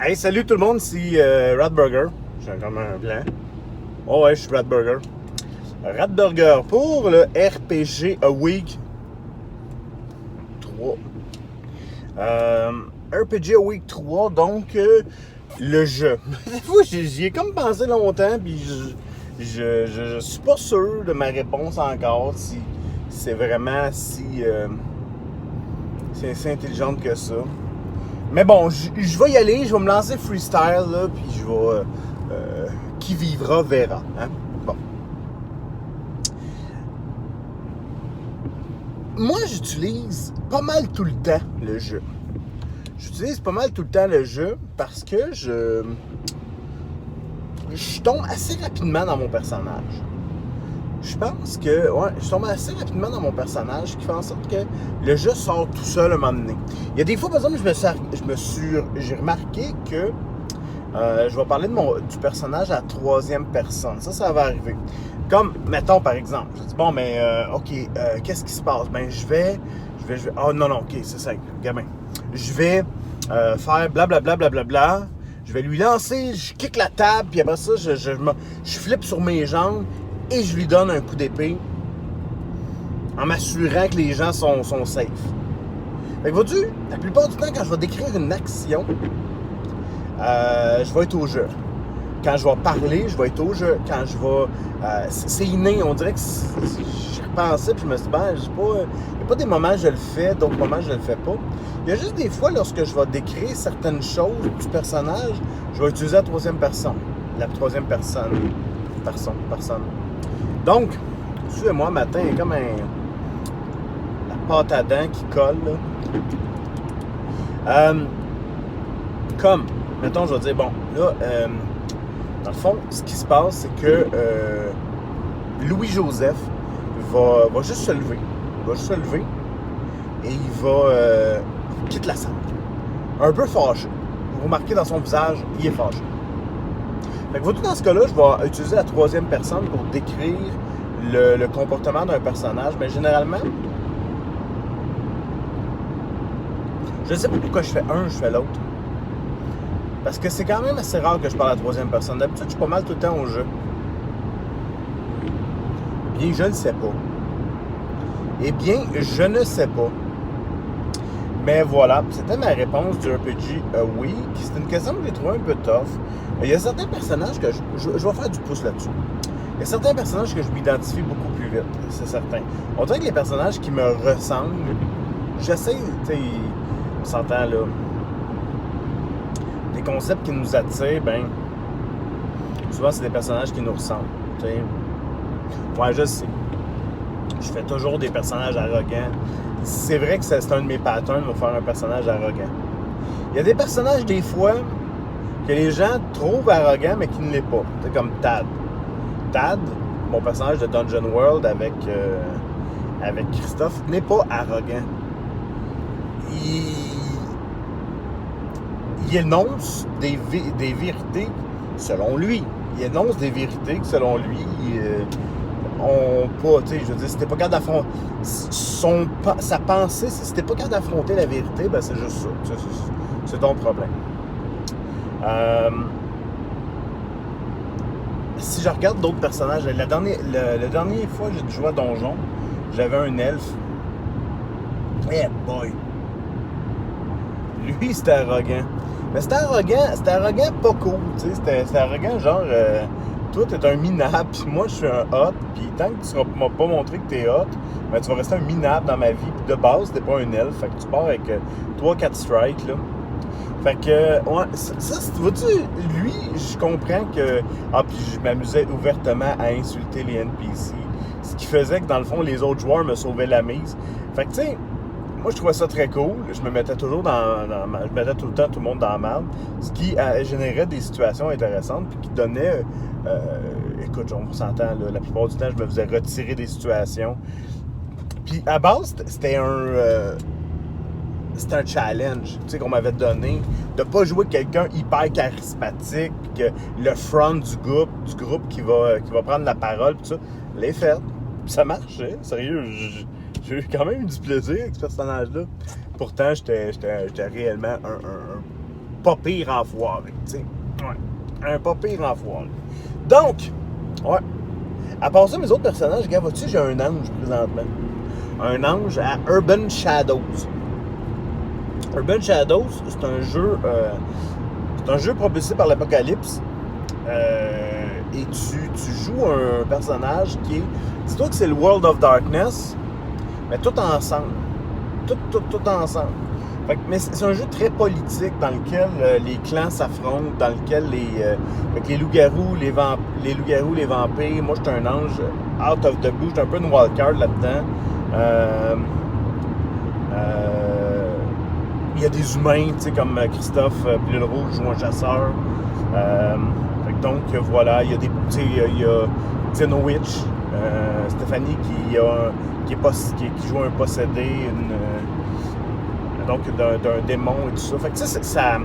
Hey, salut tout le monde, c'est Radburger. J'ai comme un blanc. Oh ouais, je suis Radburger. Radburger pour le RPG A Week 3. RPG A Week 3, donc le jeu. J'y ai comme pensé longtemps, puis je suis pas sûr de ma réponse encore, si c'est vraiment si intelligente que ça. Mais bon, je vais y aller, je vais me lancer freestyle, là, puis je vais... qui vivra, verra. Hein? Bon. Moi, j'utilise pas mal tout le temps le jeu. J'utilise pas mal tout le temps le jeu parce que je tombe assez rapidement dans mon personnage. Je pense que, je tombe assez rapidement dans mon personnage, ce qui fait en sorte que le jeu sort tout seul à un moment donné. Il y a des fois, par exemple, j'ai remarqué que je vais parler du personnage à la troisième personne. Ça va arriver. Comme, mettons, par exemple, je dis, bon, mais, OK, qu'est-ce qui se passe? Ben, je vais, oh, non, OK, c'est simple, gamin. Je vais faire blablabla, blablabla. Je vais lui lancer, je kick la table, puis après ça, je flippe sur mes jambes et je lui donne un coup d'épée en m'assurant que les gens sont safe. Fait que vois-tu, la plupart du temps, quand je vais décrire une action, je vais être au jeu. Quand je vais parler, je vais être au jeu. Quand je vais... c'est inné, on dirait que je repensais, puis je me suis dit, ben, il n'y a pas des moments où je le fais, d'autres moments où je le fais pas. Il y a juste des fois, lorsque je vais décrire certaines choses du personnage, je vais utiliser la troisième personne. La troisième personne. Personne. Donc, suivez-moi, matin, il y a comme la pâte à dents qui colle, là. Comme, mettons, je vais dire, bon, là, dans le fond, ce qui se passe, c'est que Louis-Joseph va juste se lever. Il va juste se lever et il va quitter la salle. Un peu fâché. Vous remarquez dans son visage, il est fâché. Fait que vous, dans ce cas-là, je vais utiliser la troisième personne pour décrire le comportement d'un personnage. Mais généralement, je ne sais pas pourquoi je fais un, je fais l'autre. Parce que c'est quand même assez rare que je parle à la troisième personne. D'habitude, je suis pas mal tout le temps au jeu. Bien, je ne sais pas. Eh bien, je ne sais pas. Mais voilà, c'était ma réponse du RPG Week. C'est une question que j'ai trouvée un peu tough. Il y a certains personnages que je vais faire du pouce là-dessus. Il y a certains personnages que je m'identifie beaucoup plus vite, c'est certain. On dirait que les personnages qui me ressemblent, j'essaie, tu sais, on s'entend là, des concepts qui nous attirent, ben, souvent c'est des personnages qui nous ressemblent, tu sais. Ouais, je sais. Je fais toujours des personnages arrogants. C'est vrai que c'est un de mes patterns de faire un personnage arrogant. Il y a des personnages, des fois, que les gens trouvent arrogants, mais qui ne l'est pas. C'est comme Tad. Tad, mon personnage de Dungeon World avec Christophe, n'est pas arrogant. Il énonce des vérités selon lui. Il énonce des vérités que selon lui ont pas, tu sais, je veux dire, si t'es pas capable d'affronter sa pensée, si t'es pas capable d'affronter la vérité, ben c'est juste ça. C'est ton problème. Si je regarde d'autres personnages, la dernière fois que j'ai joué à Donjon, j'avais un elfe. Eh boy! Lui, c'était arrogant. Mais c'était arrogant pas cool, tu sais. C'était arrogant, genre, toi, t'es un minable, puis moi, je suis un hot, puis tant que tu m'as pas montré que t'es hot, ben, tu vas rester un minable dans ma vie, puis de base, t'es pas un elfe, fait que tu pars avec 3-4 strikes, là. Fait que, ouais, ça vois-tu, lui, je comprends que... Ah, puis je m'amusais ouvertement à insulter les NPC, ce qui faisait que, dans le fond, les autres joueurs me sauvaient la mise. Fait que, tu sais, moi, je trouvais ça très cool. Je me mettais toujours je mettais tout le temps tout le monde dans la merde, ce qui générait des situations intéressantes, puis qui donnait... écoute, on s'entend, là, la plupart du temps, je me faisais retirer des situations. Puis, à base, c'était un challenge, tu sais, qu'on m'avait donné, de pas jouer quelqu'un hyper charismatique, que le front du groupe qui va prendre la parole, tout ça. Les fait. Puis ça marchait, sérieux. J'ai eu quand même du plaisir avec ce personnage-là. Pourtant, j'étais réellement pas pire enfoiré, tu sais. Ouais. Un pas pire enfoiré. Donc, ouais. À part ça, mes autres personnages, regarde, vois-tu, j'ai un ange présentement. Un ange à Urban Shadows. Urban Shadows, c'est un jeu propulsé par l'Apocalypse. Et tu joues un personnage qui est... Dis-toi que c'est le World of Darkness, mais tout ensemble. Tout ensemble. Fait que, mais c'est un jeu très politique dans lequel les clans s'affrontent, dans lequel les loups-garous, les loups-garous, les vampires, moi j'étais un ange out of the blue, j'étais un peu une wildcard là-dedans. Il y a des humains, tu sais, comme Christophe Pilule Rouge joue un chasseur. Donc voilà, il y a des, tu sais, il y a Xenowitch, Stéphanie qui joue un possédé, donc d'un démon et tout ça. Fait que tu sais, ça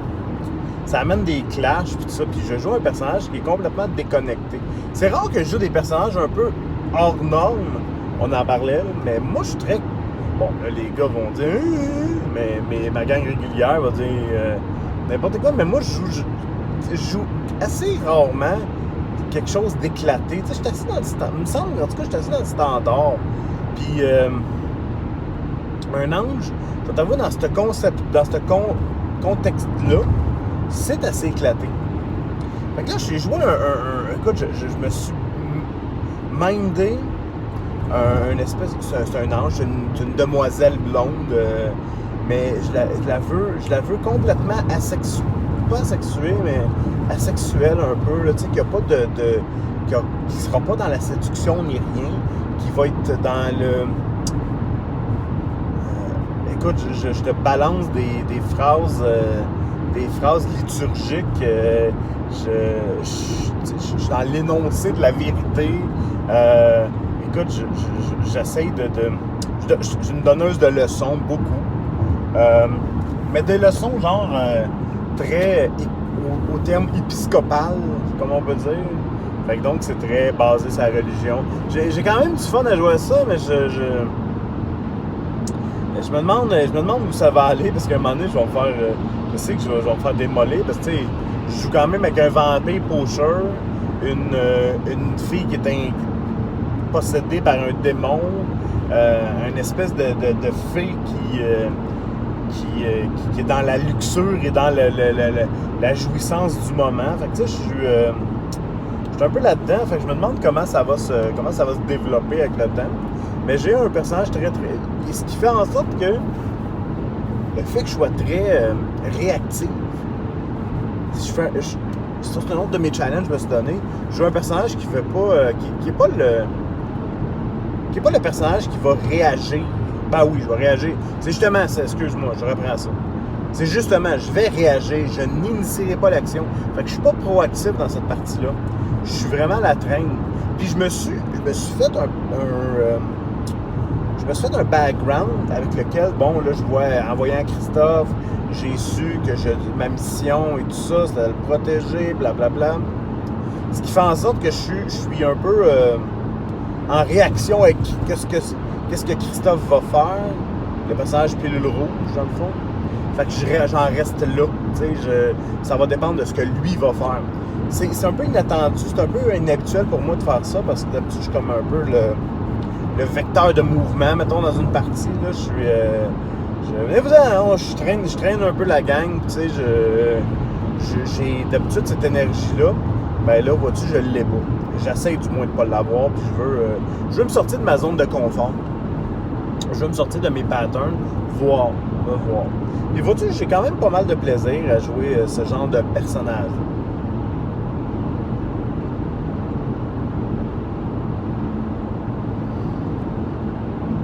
amène des clashs puis tout ça. Puis je joue un personnage qui est complètement déconnecté. C'est rare que je joue des personnages un peu hors normes, on en parlait, mais moi je suis très... Bon, là, les gars vont dire mais ma gang régulière va dire n'importe quoi, mais moi je joue assez rarement quelque chose d'éclaté. Tu sais, je suis assis dans le standard. Il me semble, en tout cas, je suis assis dans le standard. Puis, un ange, je vais t'avouer, dans ce contexte-là, c'est assez éclaté. Fait que là, j'ai joué écoute, je me suis mindé un espèce... C'est un ange, c'est une demoiselle blonde, mais je la veux complètement asexuée. Pas asexuée, mais asexuelle un peu, là, tu sais, qu'il n'y a pas qui sera pas dans la séduction ni rien, qui va être dans le... écoute, je te balance des phrases liturgiques, je suis dans l'énoncé de la vérité. Écoute, j'essaye je suis une donneuse de leçons, beaucoup. Mais des leçons genre très au terme épiscopal, comme on peut dire. Fait que donc c'est très basé sur la religion. J'ai quand même du fun à jouer à ça, mais je me demande où ça va aller, parce qu'à un moment donné, je sais que je vais me faire démolir, parce que tu sais, je joue quand même avec un vampire pocheur, une fille qui est possédée par un démon, une espèce de fée qui est dans la luxure et dans la jouissance du moment. Fait que tu sais, je suis un peu là-dedans. Fait que je me demande comment ça va se développer avec le temps. Mais j'ai un personnage très... Et ce qui fait en sorte que le fait que je sois très réactif, c'est un autre de mes challenges que je me suis donné. Je joue un personnage qui fait pas... qui est pas le personnage qui va réagir. Ben oui, je vais réagir. C'est justement ça, excuse-moi, je reprends ça. C'est justement, je vais réagir, je n'initierai pas l'action. Fait que je suis pas proactif dans cette partie-là. Je suis vraiment la traîne. Puis je me suis fait un background avec lequel, bon, là, je vois, en voyant Christophe, j'ai su que ma mission et tout ça, c'était de le protéger, blablabla. Ce qui fait en sorte que je suis un peu en réaction avec qu'est-ce que Christophe va faire, le personnage Pilule Rouge, dans le fond. Fait que j'en reste là. Ça va dépendre de ce que lui va faire. C'est un peu inattendu, c'est un peu inhabituel pour moi de faire ça, parce que d'habitude, je suis comme un peu le vecteur de mouvement. Mettons, dans une partie, là, je traîne un peu la gang, tu sais, j'ai d'habitude cette énergie-là. Ben là, vois-tu, je l'ai pas. J'essaie du moins de pas l'avoir, puis je veux me sortir de ma zone de confort. Je veux me sortir de mes patterns, voir. Et vois-tu, j'ai quand même pas mal de plaisir à jouer ce genre de personnage.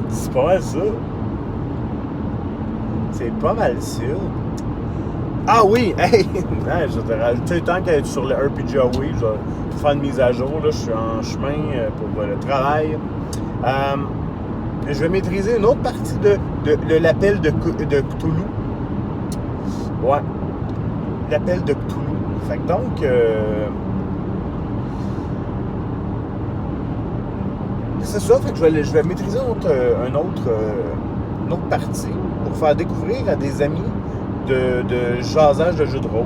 C'est pas mal ça. C'est pas mal ça. Ah oui! Hey! Je vais te rajouter, tant qu'elle est sur le RPG Away, je vais faire une mise à jour. Là, je suis en chemin pour le travail. Je vais maîtriser une autre partie de l'appel de Cthulhu. Ouais. L'appel de Cthulhu. Fait que donc... c'est ça, fait que je vais maîtriser une autre partie pour faire découvrir à des amis de jasage de jeux de rôle.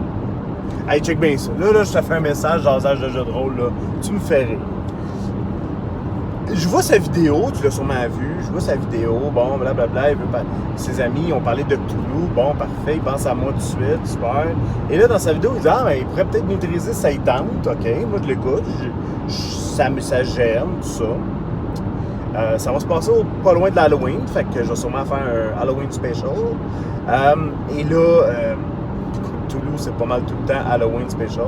Hey, check bien ça. Là, je te fais un message, jasage de jeux de rôle, là. Tu me fais rire. Je vois sa vidéo, tu l'as sûrement vu, je vois sa vidéo, bon, blablabla, ses amis ont parlé de Cthulhu, bon, parfait, il pense à moi tout de suite, super. Et là, dans sa vidéo, il dit, il pourrait peut-être maîtriser sa tente, ok, moi je l'écoute, ça gêne, tout ça. Ça va se passer pas loin de l'Halloween, fait que je vais sûrement faire un Halloween special. Et là, Cthulhu, c'est pas mal tout le temps Halloween special.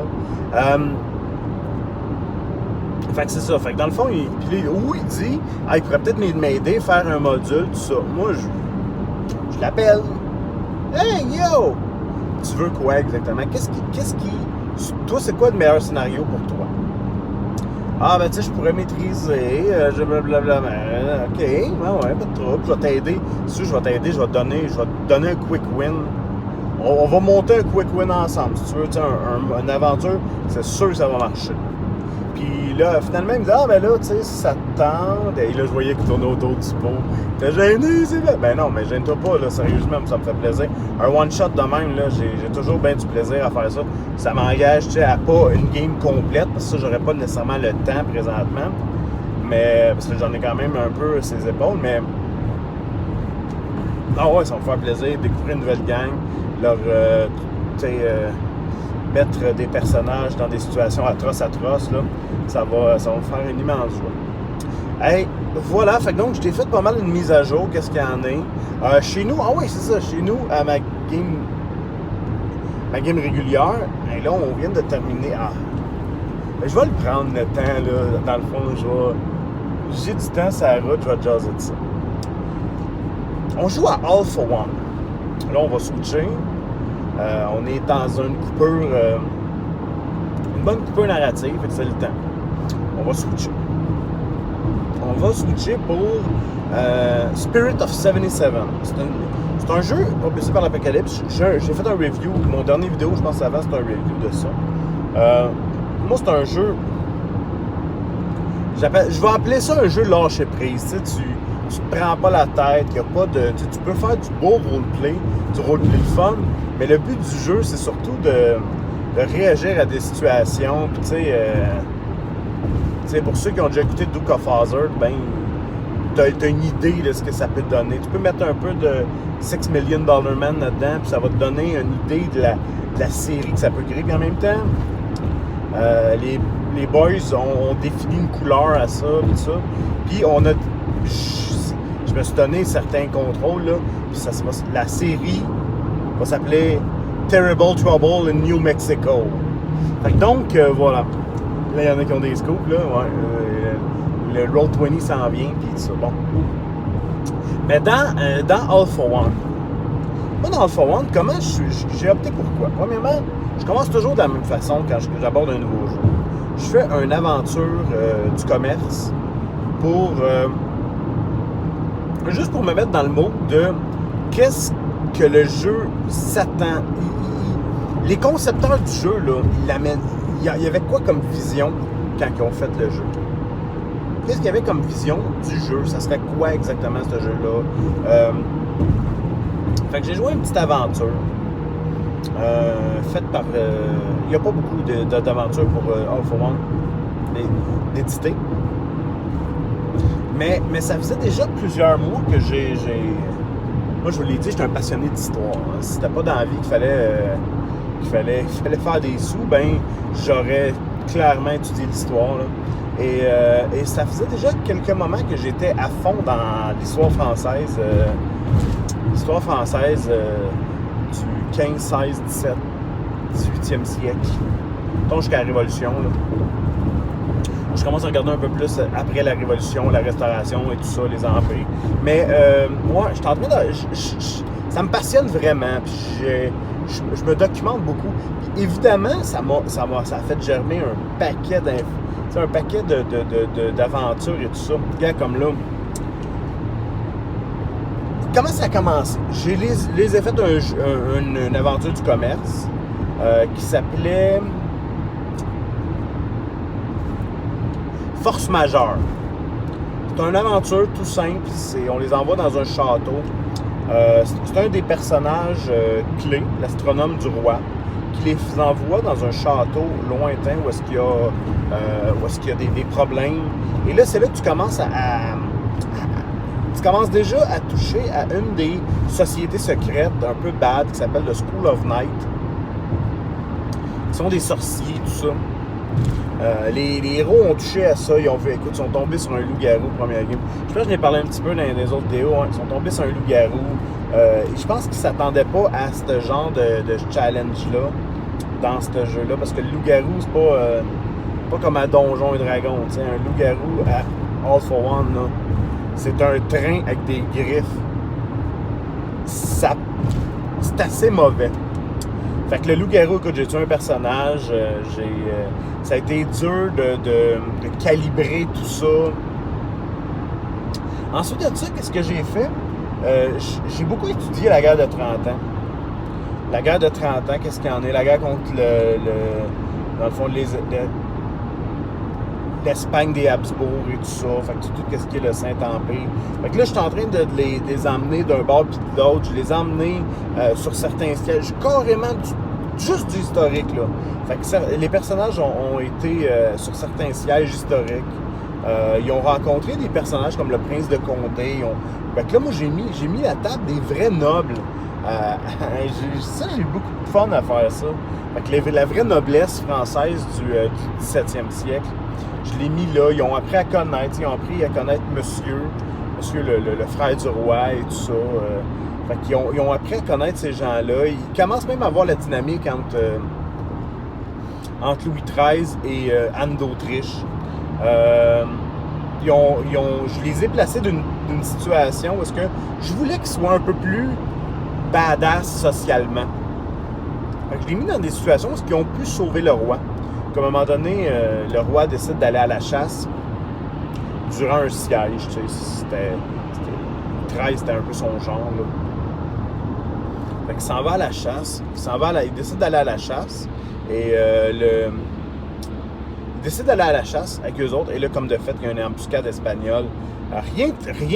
Fait que c'est ça. Fait que dans le fond, il dit, il pourrait peut-être m'aider à faire un module, tout ça. Moi, je l'appelle. Hey, yo! Tu veux quoi exactement? Toi, c'est quoi le meilleur scénario pour toi? Ben, tu sais, je pourrais maîtriser, blablabla. OK, ouais, pas de trouble. Je vais t'aider. Si je vais t'aider, je vais te donner un quick win. On va monter un quick win ensemble. Si tu veux, une aventure, c'est sûr que ça va marcher. Puis là, finalement, il me dit, ben là, tu sais, si ça te tente. Et là, je voyais qu'il tournait autour du pot. T'es gêné, c'est vrai. Ben non, mais gêne-toi pas, là, sérieusement, ça me fait plaisir. Un one-shot de même, là, j'ai toujours bien du plaisir à faire ça. Ça m'engage, tu sais, à pas une game complète, parce que ça, j'aurais pas nécessairement le temps présentement. Mais, parce que j'en ai quand même un peu ses épaules, mais. Non, ouais, ça va me faire plaisir, découvrir une nouvelle gang, leur, tu sais, mettre des personnages dans des situations atroces, là, ça va me faire une immense joie. Hey, voilà, fait que donc, je t'ai fait pas mal une mise à jour, qu'est-ce qu'il y en a. Chez nous, c'est ça, chez nous, à ma game régulière, et là, on vient de terminer. Je vais le prendre le temps, là, dans le fond, j'ai du temps sur la route, je vais te jaser de ça. On joue à All for One. Là, on va switcher. On est dans une coupure, une bonne coupure narrative, fait que c'est le temps. On va switcher. On va switcher pour Spirit of 77. C'est un jeu propulsé par l'Apocalypse. J'ai fait un review. Mon dernier vidéo, je pense avant, c'était un review de ça. Moi, c'est un jeu. Je vais appeler ça un jeu lâcher prise. Tu te prends pas la tête, il y a pas de. Tu peux faire du beau roleplay, du roleplay fun, mais le but du jeu, c'est surtout de réagir à des situations. Puis tu sais, pour ceux qui ont déjà écouté Duke of Hazzard, ben, t'as une idée de ce que ça peut te donner. Tu peux mettre un peu de $6 Million Man là-dedans, puis ça va te donner une idée de la série que ça peut créer. Puis en même temps, les boys ont défini une couleur à ça, tout ça. Puis on a. Je me suis donné certains contrôles, là, puis la série va s'appeler Terrible Trouble in New Mexico. Fait que donc, voilà. Là, il y en a qui ont des scoops, là. Ouais, le Roll20 s'en vient, puis tout ça. Bon. Mais dans All for One, moi, dans All for One, comment j'ai opté pour quoi? Premièrement, je commence toujours de la même façon quand j'aborde un nouveau jeu. Je fais une aventure du commerce pour... juste pour me mettre dans le mode de qu'est-ce que le jeu s'attend. Les concepteurs du jeu, là, il y avait quoi comme vision quand ils ont fait le jeu? Qu'est-ce qu'il y avait comme vision du jeu? Ça serait quoi exactement ce jeu-là? Fait que j'ai joué une petite aventure faite par... il n'y a pas beaucoup d'aventures pour All for One d'éditer. Mais ça faisait déjà plusieurs mois que j'ai... Moi, je vous l'ai dit, j'étais un passionné d'histoire. Hein. Si c'était pas dans la vie qu'il fallait faire des sous, ben j'aurais clairement étudié l'histoire. Là. Et ça faisait déjà quelques moments que j'étais à fond dans l'histoire française. L'histoire française du 15, 16, 17, 18e siècle. Donc jusqu'à la Révolution. Là. Je commence à regarder un peu plus après la Révolution, la Restauration et tout ça, les empires. Mais moi, je suis en train de... ça me passionne vraiment. Puis je me documente beaucoup. Puis évidemment, ça a fait germer un paquet d'aventures et tout ça. Regarde comme là. Comment ça a commencé? J'ai les ai fait une aventure du commerce qui s'appelait... Force majeure. C'est une aventure tout simple. On les envoie dans un château C'est un des personnages clés, l'astronome du roi, qui les envoie dans un château lointain où est-ce qu'il y a des problèmes. Et là, c'est là que tu commences tu commences déjà à toucher à une des sociétés secrètes un peu bad qui s'appelle le School of Night. Ils sont des sorciers, tout ça. Les héros ont touché à ça. Ils sont tombés sur un loup-garou première game. Je pense que je n'ai parlé un petit peu dans les autres vidéos. Hein. Ils sont tombés sur un loup-garou. Je pense qu'ils ne s'attendaient pas à ce genre de challenge-là dans ce jeu-là. Parce que le loup-garou, c'est pas comme à Donjons et Dragons. T'sais. Un loup-garou à All for One, là, c'est un train avec des griffes. C'est assez mauvais. Fait que le loup-garou, écoute, j'ai tué un personnage, ça a été dur de calibrer tout ça. Ensuite de ça, qu'est-ce que j'ai fait? J'ai beaucoup étudié la guerre de 30 ans. La guerre de 30 ans, qu'est-ce qu'il y en est? La guerre contre dans le fond, l'Espagne des Habsbourg et tout ça. Fait que tout ce qui est le Saint-Empire. Fait que là, je suis en train de les emmener d'un bord puis de l'autre. Je les ai emmenés sur certains sièges, carrément juste du historique, là. Fait que les personnages ont été sur certains sièges historiques. Ils ont rencontré des personnages comme le prince de Condé. Fait que là, moi, j'ai mis la table des vrais nobles. J'ai eu beaucoup de fun à faire ça. Fait que la vraie noblesse française du 17e siècle, je l'ai mis là. Ils ont appris à connaître. Ils ont appris à connaître monsieur le frère du roi et tout ça. Fait qu'ils ont appris à connaître ces gens-là. Ils commencent même à voir la dynamique entre Louis XIII et Anne d'Autriche. Je les ai placés d'une situation où est-ce que je voulais qu'ils soient un peu plus badass socialement. Fait que je l'ai mis dans des situations où ils ont pu sauver le roi. Comme à un moment donné, le roi décide d'aller à la chasse durant un siège. Tu sais, c'était un peu son genre. Là. Fait qu'il s'en va à la chasse. Il décide d'aller à la chasse. Et il décide d'aller à la chasse avec eux autres. Et là, comme de fait, il y a une embuscade espagnole. Rien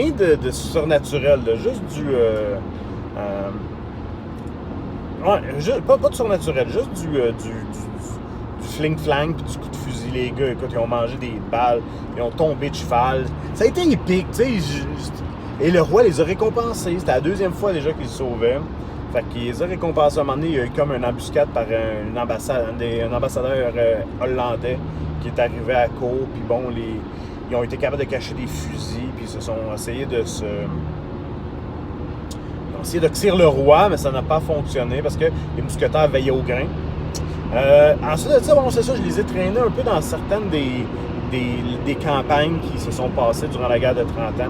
de surnaturel. Là, juste du... pas de surnaturel. Juste du fling-flang puis du coup de fusil. Les gars, écoute, ils ont mangé des balles. Ils ont tombé de cheval. Ça a été épique, tu sais. Et le roi les a récompensés. C'était la deuxième fois déjà qu'ils se sauvaient. Fait qu'il les a récompensés. À un moment donné, il y a eu comme une embuscade par un ambassadeur hollandais qui est arrivé à court. Puis bon, ils ont été capables de cacher des fusils. Puis ils se sont essayé de tirer le roi, mais ça n'a pas fonctionné parce que les mousquetaires veillaient au grain. Ensuite de ça, bon, c'est ça, je les ai traînés un peu dans certaines des campagnes qui se sont passées durant la guerre de 30 ans,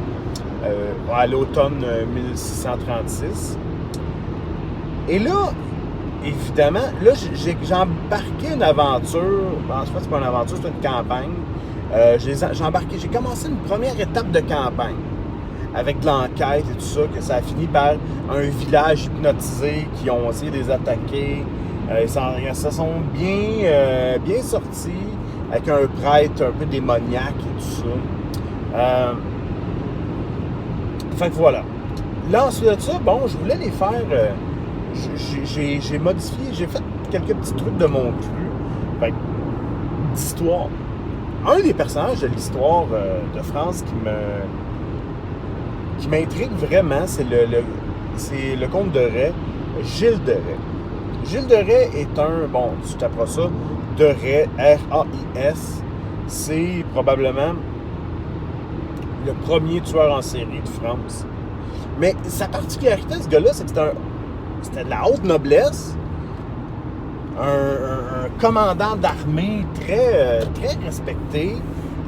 à l'automne 1636. Et là, évidemment, là, j'ai embarqué une aventure. En fait, c'est pas une aventure, c'est une campagne. J'ai commencé une première étape de campagne avec de l'enquête et tout ça, que ça a fini par un village hypnotisé qui ont essayé de les attaquer. Ils se sont bien sortis avec un prêtre un peu démoniaque et tout ça. Fait que voilà. Là, ensuite de ça, bon, je voulais les faire... j'ai modifié, j'ai fait quelques petits trucs de mon cru. D'histoire. Un des personnages de l'histoire de France qui m'intrigue vraiment, c'est le comte de Rais, Gilles de Rais. Gilles de Rais est tu taperas ça, de Rais, R-A-I-S, c'est probablement le premier tueur en série de France. Mais sa particularité, ce gars-là, c'est que c'était de la haute noblesse, un commandant d'armée très respecté,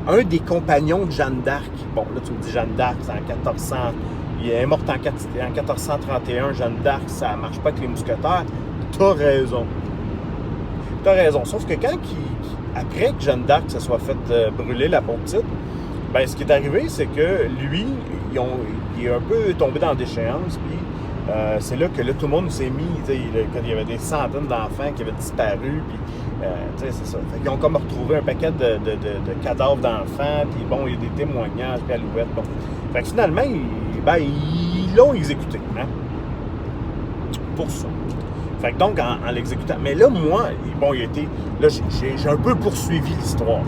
un des compagnons de Jeanne d'Arc. Bon, là, tu me dis Jeanne d'Arc, c'est en 1400. Il est mort en 1431, Jeanne d'Arc, ça marche pas avec les mousquetaires. T'as raison. Sauf que après que Jeanne d'Arc se soit fait brûler la pauvre petite, ben, ce qui est arrivé, c'est que lui, il est un peu tombé dans la déchéance, puis c'est là que tout le monde s'est mis, il y avait des centaines d'enfants qui avaient disparu, puis c'est ça. Fait qu'ils ont comme retrouvé un paquet de cadavres d'enfants, puis bon, il y a des témoignages, puis Alouette, bon. Fait que finalement, ils l'ont exécuté, hein. pour ça. Fait que donc, en l'exécutant... Mais là, moi, bon, il a été... Là, j'ai un peu poursuivi l'histoire.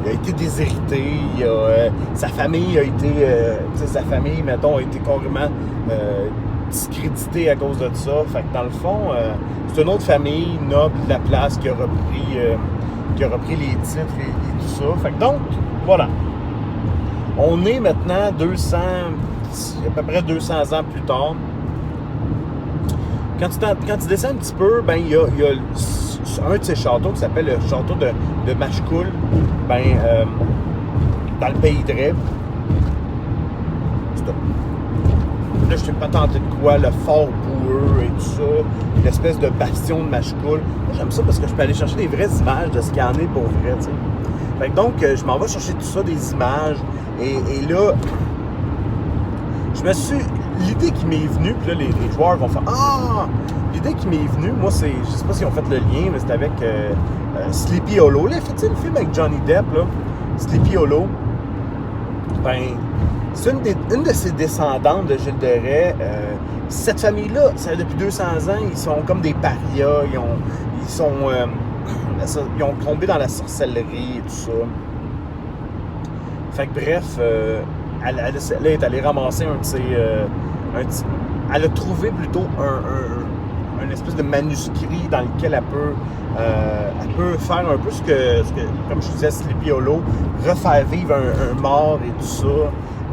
Il a été déshérité, sa famille a été... sa famille, mettons, a été carrément discréditée à cause de ça. Fait que dans le fond, c'est une autre famille noble de la place qui a repris les titres et tout ça. Fait que donc, voilà. On est maintenant à peu près 200 ans plus tard. Quand tu descends un petit peu, ben il y a un de ces châteaux qui s'appelle le château de Machecoul, dans le pays de Ré. Là, je t'ai pas tenté de quoi, le fort boueux et tout ça, l'espèce de bastion de Machecoul. Moi, j'aime ça parce que je peux aller chercher des vraies images de ce qu'il y en est pour vrai, tu sais. Fait que donc, je m'en vais chercher tout ça, des images, et là, je me suis... L'idée qui m'est venue, puis là, les joueurs vont faire « Ah! » L'idée qui m'est venue, moi, c'est... Je sais pas s'ils ont fait le lien, mais c'est avec Sleepy Hollow. Là, fait-tu le film avec Johnny Depp, là? Sleepy Hollow. Ben, c'est une de ses descendantes de Gilles de Rais. Cette famille-là, ça, depuis 200 ans, ils sont comme des parias. Ils ont tombé dans la sorcellerie et tout ça. Fait que bref... elle est allée ramasser un de ses... elle a trouvé plutôt un espèce de manuscrit dans lequel elle peut faire un peu ce que comme je disais, Sleepy Hollow, refaire vivre un mort et tout ça,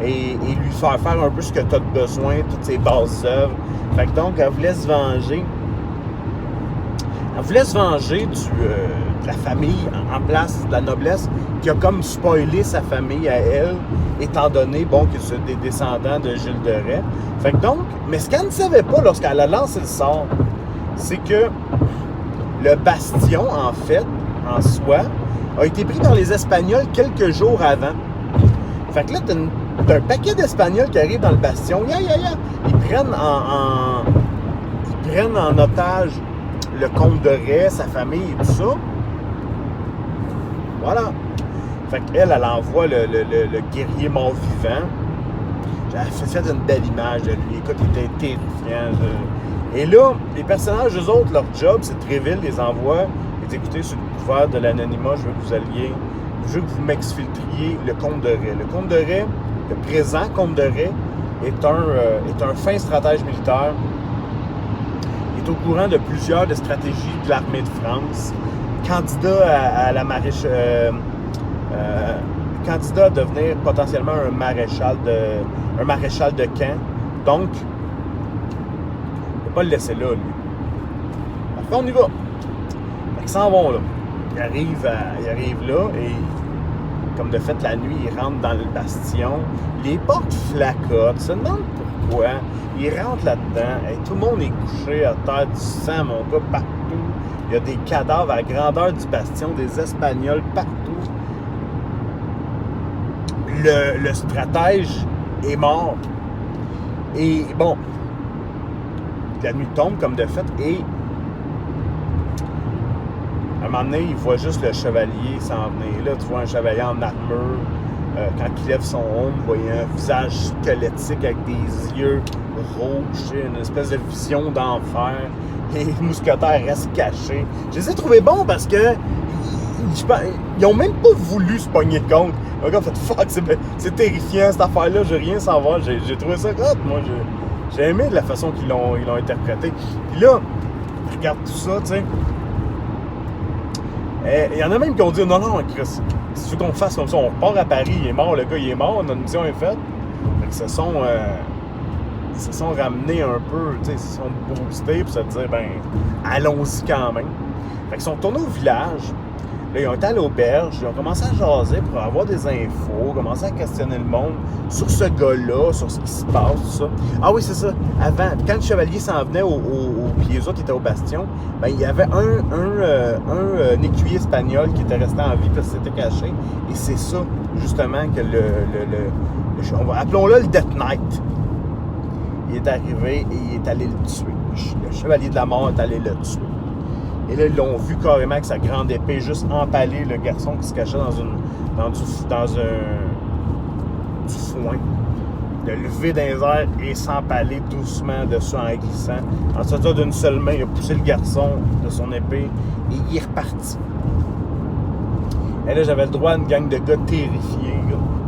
et lui faire un peu ce que tu as besoin, toutes ses bases œuvres. Fait que donc, elle voulait se venger. Elle voulait se venger de la famille en place, de la noblesse, qui a comme spoilé sa famille à elle, étant donné, bon, que c'est des descendants de Gilles de Rais. Fait que donc, mais ce qu'elle ne savait pas lorsqu'elle a lancé le sort, c'est que le bastion, en fait, en soi, a été pris par les Espagnols quelques jours avant. Fait que là, t'as un paquet d'Espagnols qui arrivent dans le bastion. Ils prennent en otage le comte de Rais, sa famille et tout ça. Voilà. Fait qu'elle, elle envoie le guerrier mort-vivant. J'ai fait une belle image de lui. Écoute, il était terrifiant. Et là, les personnages, eux autres, leur job, c'est de révéler, les envoie. Et écoutez, sous le couvert de l'anonymat, je veux que vous alliez, je veux que vous m'exfiltriez le comte de Rais. Le comte de Rais, le présent comte de Rais, est un fin stratège militaire. Il est au courant de plusieurs des stratégies de l'armée de France. Candidat à la candidat à devenir potentiellement un maréchal de camp. Donc, il ne peut pas le laisser là, lui. Parfait, on y va. Fait qu'ils s'en vont là. Ils arrivent là et, comme de fait, la nuit, ils rentrent dans le bastion. Les portes flacotent, se demandent pourquoi. Ils rentrent là-dedans. Et tout le monde est couché à terre, du sang, mon gars, partout. Il y a des cadavres à la grandeur du bastion, des Espagnols partout. Le stratège est mort. Et bon, la nuit tombe comme de fait, et à un moment donné, il voit juste le chevalier s'en venir. Là, tu vois un chevalier en armure. Quand il lève son ombre, vous voyez un visage squelettique avec des yeux rouges, une espèce de vision d'enfer. Et les mousquetaires restent cachés. Je les ai trouvés bons parce que ils ont même pas voulu se pogner contre. Le gars a fait fuck, c'est terrifiant cette affaire-là, j'ai rien savoir. J'ai trouvé ça hot, moi. J'ai aimé de la façon qu'ils l'ont interprété. Puis là, regarde tout ça, tu sais. Il y en a même qui ont dit non, Chris, si tu veux qu'on fasse comme ça, on repart à Paris, il est mort, le gars il est mort, notre mission est faite. Fait qu'ils se sont ramenés un peu, tu sais, ils se sont boostés pour se dire, ben, allons-y quand même. Fait qu'ils sont retournés au village. Là, ils ont été à l'auberge, ils ont commencé à jaser pour avoir des infos, commencer à questionner le monde sur ce gars-là, sur ce qui se passe, tout ça. Ah oui, c'est ça. Avant, quand le chevalier s'en venait puis les autres qui étaient au bastion, ben, il y avait un écuyer espagnol qui était resté en vie parce qu'il s'était caché. Et c'est ça, justement, que appelons-le le Death Knight. Il est arrivé et il est allé le tuer. Le chevalier de la mort est allé le tuer. Et là, ils l'ont vu carrément avec sa grande épée juste empaler le garçon qui se cachait dans du foin. le lever dans les airs et s'empaler doucement dessus en glissant. En sortant d'une seule main, il a poussé le garçon de son épée et il est reparti. Et là, j'avais le droit à une gang de gars terrifiés.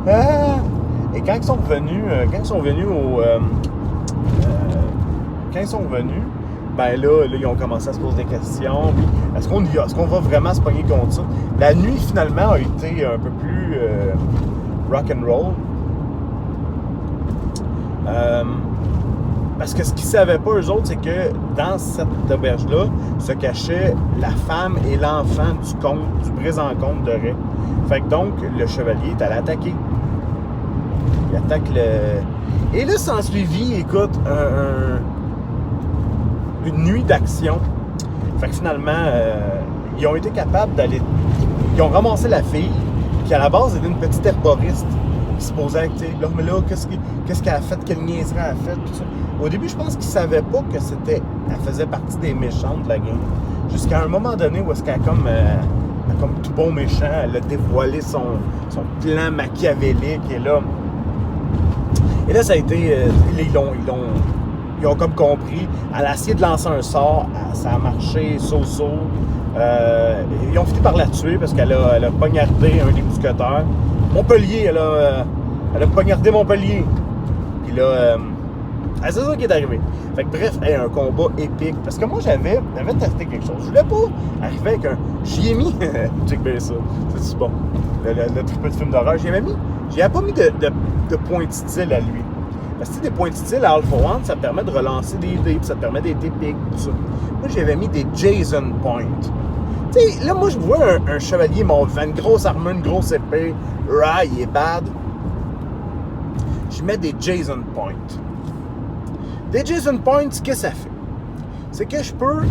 Ah! Et quand ils sont revenus, ben là, ils ont commencé à se poser des questions. Puis, est-ce qu'on va vraiment se pogner contre ça? La nuit, finalement, a été un peu plus rock'n'roll. Parce que ce qu'ils ne savaient pas, eux autres, c'est que dans cette auberge-là se cachait la femme et l'enfant du présent comte de Ray. Fait que donc, le chevalier est allé attaquer. Il attaque le... Et là, s'en suivit, écoute, une nuit d'action. Fait que finalement, ils ont été capables d'aller... Ils ont ramassé la fille, qui à la base était une petite herboriste, qui se posait avec, là, mais là, qu'est-ce qu'elle a fait, quelle niaiserie elle a fait, tout ça. Au début, je pense qu'ils ne savaient pas que elle faisait partie des méchants de la game. Jusqu'à un moment donné où est-ce qu'elle comme tout bon méchant, elle a dévoilé son plan machiavélique, et là, ça a été... Ils ont comme compris. Elle a essayé de lancer un sort. Ça a marché, so-so. Ils ont fini par la tuer parce qu'elle a poignardé un des mousquetaires. Montpellier, elle a poignardé Montpellier. Puis là, c'est ça qui est arrivé. Fait que bref, un combat épique. Parce que moi, j'avais testé quelque chose. Je voulais pas arriver avec un... J'y ai mis... Check bien ça. C'est bon. Le triple de film d'horreur. J'y avais pas mis de point de style à lui. Parce que des points de style à All for One, ça te permet de relancer des dés, puis ça te permet d'être épique, tout ça. Moi, j'avais mis des Jason Point. Tu sais, là, moi, je vois un chevalier mauve, une grosse armure, une grosse épée, il est bad. Je mets des Jason Point. Des Jason Points, qu'est-ce que ça fait? C'est que je peux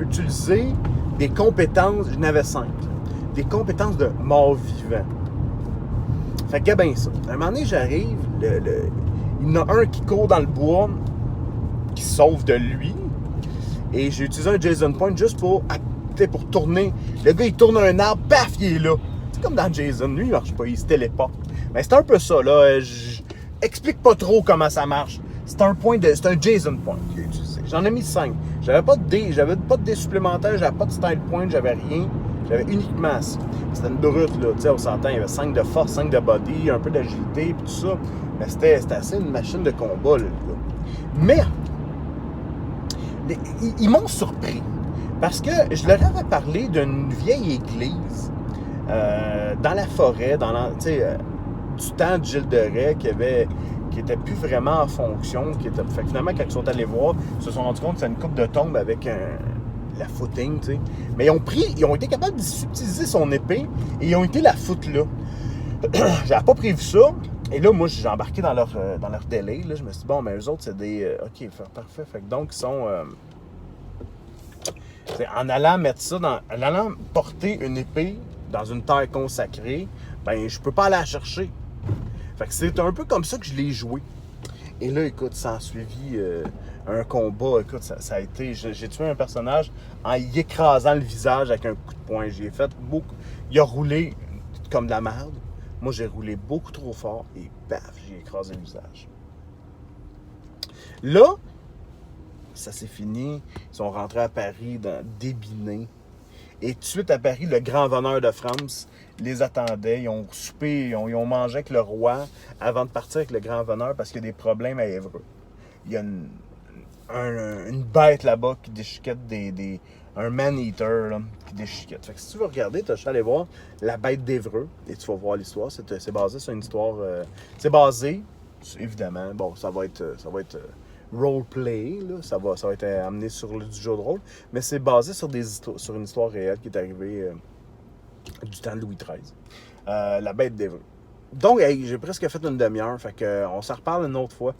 utiliser des compétences, j'en avais 5, des compétences de mort vivant. Fait que ben ça. À un moment donné, j'arrive, il y en a un qui court dans le bois, qui se sauve de lui, et j'ai utilisé un Jason Point juste pour tourner. Le gars, il tourne un arbre, paf, il est là. C'est comme dans Jason, lui, il marche pas, il se téléporte. Mais c'est un peu ça, là. Explique pas trop comment ça marche. C'est un Jason Point qu'il a utilisé. J'en ai mis 5. J'avais pas de dés supplémentaires, j'avais pas de style point, j'avais rien. J'avais uniquement ça. C'était une brute, là. Tu sais, on s'entend, il y avait 5 de force, 5 de body, un peu d'agilité, puis tout ça. Mais c'était assez une machine de combat, là, le gars. Mais, ils m'ont surpris. Parce que je leur avais parlé d'une vieille église dans la forêt, du temps de Gilles de Rais, qui était plus vraiment en fonction. Fait que finalement, quand ils sont allés voir, ils se sont rendus compte que c'était une coupe de tombe avec la footing, tu sais. Mais ils ont été capables de subtiliser son épée et ils ont été la foutre là. J'avais pas prévu ça. Et là, moi, j'ai embarqué dans leur délai. Là, je me suis dit, bon, mais eux autres, c'est des... OK, parfait. Fait que donc, ils sont... en allant mettre ça en allant porter une épée dans une terre consacrée, ben, je peux pas aller la chercher. Fait que c'est un peu comme ça que je l'ai joué. Et là, écoute, ça a suivi un combat. Écoute, ça a été... J'ai tué un personnage en y écrasant le visage avec un coup de poing. J'ai fait beaucoup... Il a roulé comme de la merde. Moi, j'ai roulé beaucoup trop fort et paf, j'ai écrasé le visage. Là, ça s'est fini. Ils sont rentrés à Paris dans Débiné. Et tout de suite à Paris, le grand veneur de France les attendait. Ils ont soupé, ils ont mangé avec le roi avant de partir avec le grand veneur parce qu'il y a des problèmes à Évreux. Il y a une bête là-bas qui déchiquette un man-eater là, qui déchiquette. Fait que si tu veux regarder, tu vas aller voir la bête d'Évreux et tu vas voir l'histoire. C'est basé sur une histoire... c'est basé, évidemment, bon, ça va être roleplay, là, ça va être amené sur du jeu de rôle, mais c'est basé sur une histoire réelle qui est arrivée du temps de Louis XIII. La bête d'Évreux. Donc, hey, j'ai presque fait une demi-heure, fait que on s'en reparle une autre fois.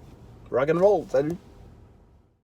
Rock and roll, salut!